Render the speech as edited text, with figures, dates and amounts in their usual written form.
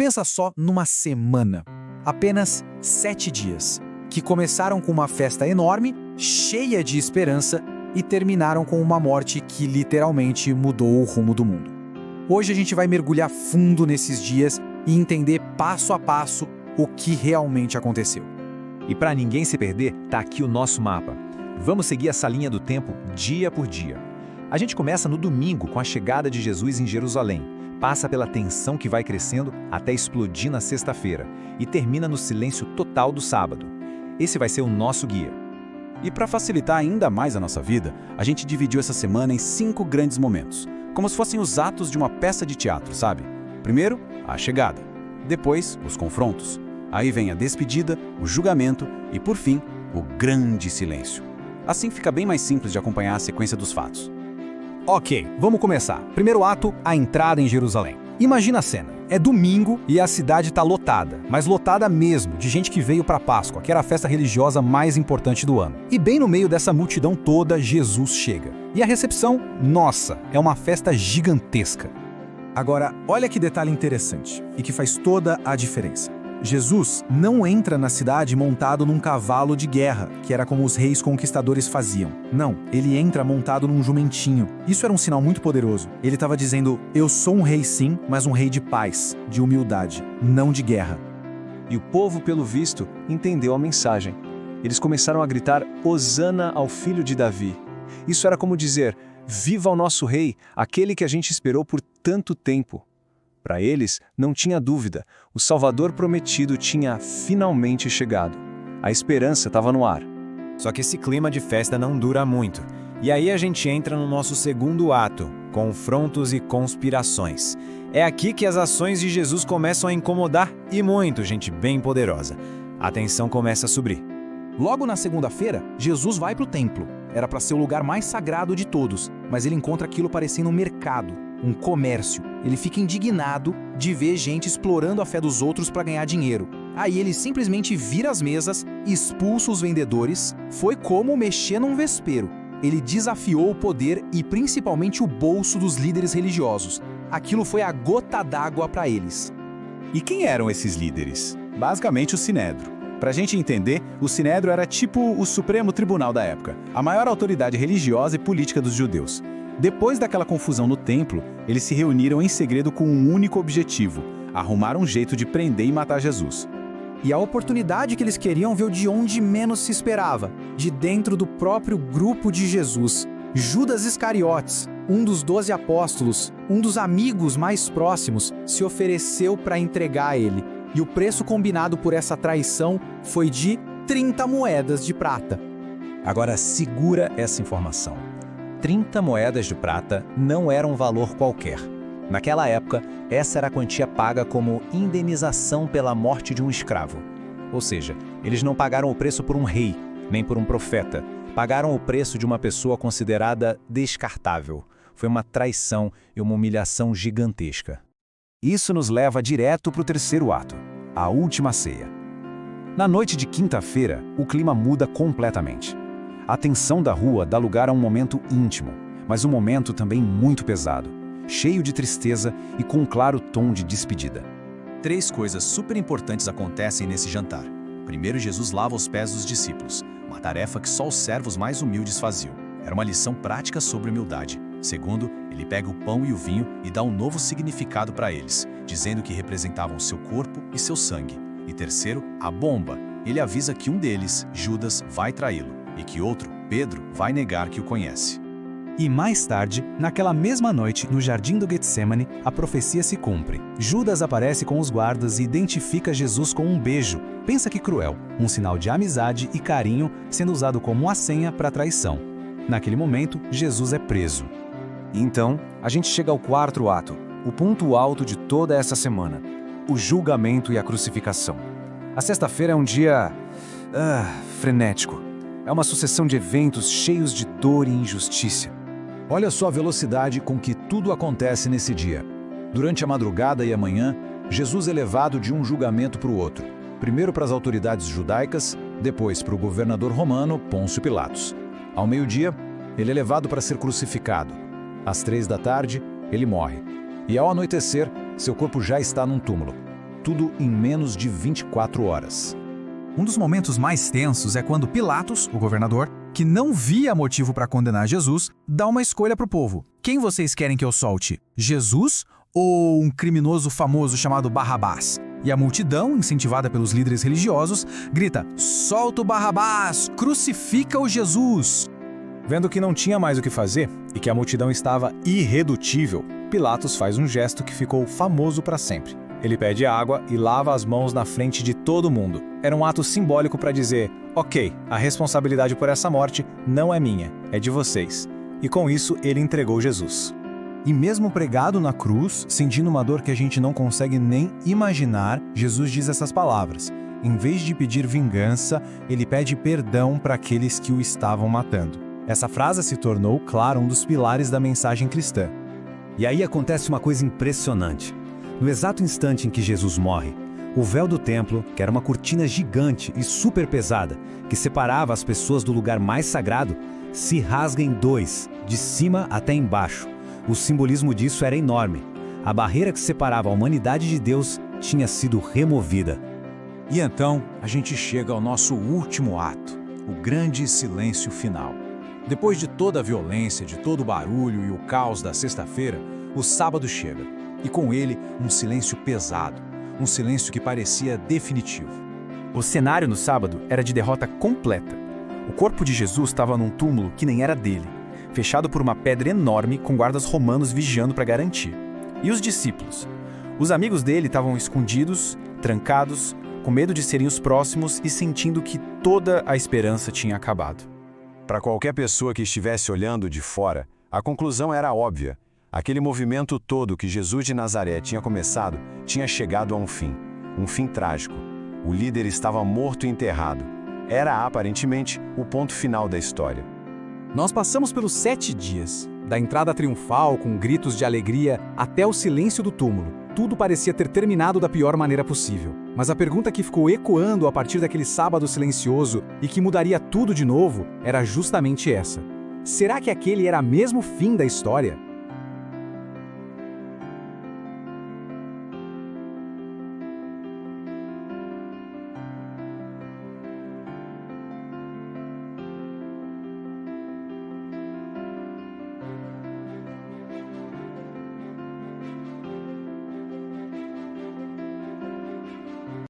Pensa só numa semana, apenas 7 dias, que começaram com uma festa enorme, cheia de esperança, e terminaram com uma morte que literalmente mudou o rumo do mundo. Hoje a gente vai mergulhar fundo nesses dias e entender passo a passo o que realmente aconteceu. E para ninguém se perder, tá aqui o nosso mapa. Vamos seguir essa linha do tempo dia por dia. A gente começa no domingo com a chegada de Jesus em Jerusalém, passa pela tensão que vai crescendo até explodir na sexta-feira e termina no silêncio total do sábado. Esse vai ser o nosso guia. E para facilitar ainda mais a nossa vida, a gente dividiu essa semana em 5 grandes momentos, como se fossem os atos de uma peça de teatro, sabe? Primeiro, a chegada. Depois, os confrontos. Aí vem a despedida, o julgamento e, por fim, o grande silêncio. Assim fica bem mais simples de acompanhar a sequência dos fatos. Ok, vamos começar. Primeiro ato, a entrada em Jerusalém. Imagina a cena. É domingo e a cidade está lotada, mas lotada mesmo, de gente que veio para Páscoa, que era a festa religiosa mais importante do ano. E bem no meio dessa multidão toda, Jesus chega. E a recepção, nossa, é uma festa gigantesca. Agora, olha que detalhe interessante e que faz toda a diferença. Jesus não entra na cidade montado num cavalo de guerra, que era como os reis conquistadores faziam. Não, ele entra montado num jumentinho. Isso era um sinal muito poderoso. Ele estava dizendo, eu sou um rei sim, mas um rei de paz, de humildade, não de guerra. E o povo, pelo visto, entendeu a mensagem. Eles começaram a gritar, Hosana ao filho de Davi. Isso era como dizer, viva o nosso rei, aquele que a gente esperou por tanto tempo. Para eles, não tinha dúvida, o Salvador prometido tinha finalmente chegado. A esperança estava no ar. Só que esse clima de festa não dura muito. E aí a gente entra no nosso segundo ato, confrontos e conspirações. É aqui que as ações de Jesus começam a incomodar e muito, gente bem poderosa. A tensão começa a subir. Logo na segunda-feira, Jesus vai para o templo. Era para ser o lugar mais sagrado de todos, mas ele encontra aquilo parecendo um mercado, um comércio. Ele fica indignado de ver gente explorando a fé dos outros para ganhar dinheiro. Aí ele simplesmente vira as mesas, expulsa os vendedores. Foi como mexer num vespeiro. Ele desafiou o poder e principalmente o bolso dos líderes religiosos. Aquilo foi a gota d'água para eles. E quem eram esses líderes? Basicamente o Sinédrio. Para a gente entender, o Sinédrio era tipo o Supremo Tribunal da época, a maior autoridade religiosa e política dos judeus. Depois daquela confusão no templo, eles se reuniram em segredo com um único objetivo: arrumar um jeito de prender e matar Jesus. E a oportunidade que eles queriam veio de onde menos se esperava, de dentro do próprio grupo de Jesus. Judas Iscariotes, um dos 12 apóstolos, um dos amigos mais próximos, se ofereceu para entregar a ele. E o preço combinado por essa traição foi de 30 moedas de prata. Agora segura essa informação. 30 moedas de prata não era um valor qualquer. Naquela época, essa era a quantia paga como indenização pela morte de um escravo. Ou seja, eles não pagaram o preço por um rei, nem por um profeta. Pagaram o preço de uma pessoa considerada descartável. Foi uma traição e uma humilhação gigantesca. Isso nos leva direto para o terceiro ato, a última ceia. Na noite de quinta-feira, o clima muda completamente. A tensão da rua dá lugar a um momento íntimo, mas um momento também muito pesado, cheio de tristeza e com um claro tom de despedida. 3 coisas super importantes acontecem nesse jantar. Primeiro, Jesus lava os pés dos discípulos, uma tarefa que só os servos mais humildes faziam. Era uma lição prática sobre humildade. Segundo, ele pega o pão e o vinho e dá um novo significado para eles, dizendo que representavam seu corpo e seu sangue. E terceiro, a bomba. Ele avisa que um deles, Judas, vai traí-lo, e que outro, Pedro, vai negar que o conhece. E mais tarde, naquela mesma noite, no jardim do Getsêmani, a profecia se cumpre. Judas aparece com os guardas e identifica Jesus com um beijo. Pensa que cruel, um sinal de amizade e carinho sendo usado como uma senha para a traição. Naquele momento, Jesus é preso. Então, a gente chega ao quarto ato, o ponto alto de toda essa semana, o julgamento e a crucificação. A sexta-feira é um dia frenético. É uma sucessão de eventos cheios de dor e injustiça. Olha só a velocidade com que tudo acontece nesse dia. Durante a madrugada e a manhã, Jesus é levado de um julgamento para o outro. Primeiro para as autoridades judaicas, depois para o governador romano, Pôncio Pilatos. Ao meio-dia, ele é levado para ser crucificado. Às 3 da tarde, ele morre. E ao anoitecer, seu corpo já está num túmulo. tudo em menos de 24 horas. Um dos momentos mais tensos é quando Pilatos, o governador, que não via motivo para condenar Jesus, dá uma escolha para o povo. Quem vocês querem que eu solte? Jesus ou um criminoso famoso chamado Barrabás? E a multidão, incentivada pelos líderes religiosos, grita: solta o Barrabás, crucifica o Jesus! Vendo que não tinha mais o que fazer e que a multidão estava irredutível, Pilatos faz um gesto que ficou famoso para sempre. Ele pede água e lava as mãos na frente de todo mundo. Era um ato simbólico para dizer: ok, a responsabilidade por essa morte não é minha, é de vocês. E com isso, ele entregou Jesus. E mesmo pregado na cruz, sentindo uma dor que a gente não consegue nem imaginar, Jesus diz essas palavras. Em vez de pedir vingança, ele pede perdão para aqueles que o estavam matando. Essa frase se tornou, claro, um dos pilares da mensagem cristã. E aí acontece uma coisa impressionante. No exato instante em que Jesus morre, o véu do templo, que era uma cortina gigante e super pesada, que separava as pessoas do lugar mais sagrado, se rasga em dois, de cima até embaixo. O simbolismo disso era enorme. A barreira que separava a humanidade de Deus tinha sido removida. E então, a gente chega ao nosso último ato, o grande silêncio final. Depois de toda a violência, de todo o barulho e o caos da sexta-feira, o sábado chega. E com ele, um silêncio pesado, um silêncio que parecia definitivo. O cenário no sábado era de derrota completa. O corpo de Jesus estava num túmulo que nem era dele, fechado por uma pedra enorme com guardas romanos vigiando para garantir. E os discípulos? Os amigos dele estavam escondidos, trancados, com medo de serem os próximos e sentindo que toda a esperança tinha acabado. Para qualquer pessoa que estivesse olhando de fora, a conclusão era óbvia. Aquele movimento todo que Jesus de Nazaré tinha começado tinha chegado a um fim trágico. O líder estava morto e enterrado. Era, aparentemente, o ponto final da história. Nós passamos pelos 7 dias, da entrada triunfal com gritos de alegria até o silêncio do túmulo. Tudo parecia ter terminado da pior maneira possível. Mas a pergunta que ficou ecoando a partir daquele sábado silencioso e que mudaria tudo de novo era justamente essa. Será que aquele era mesmo o fim da história?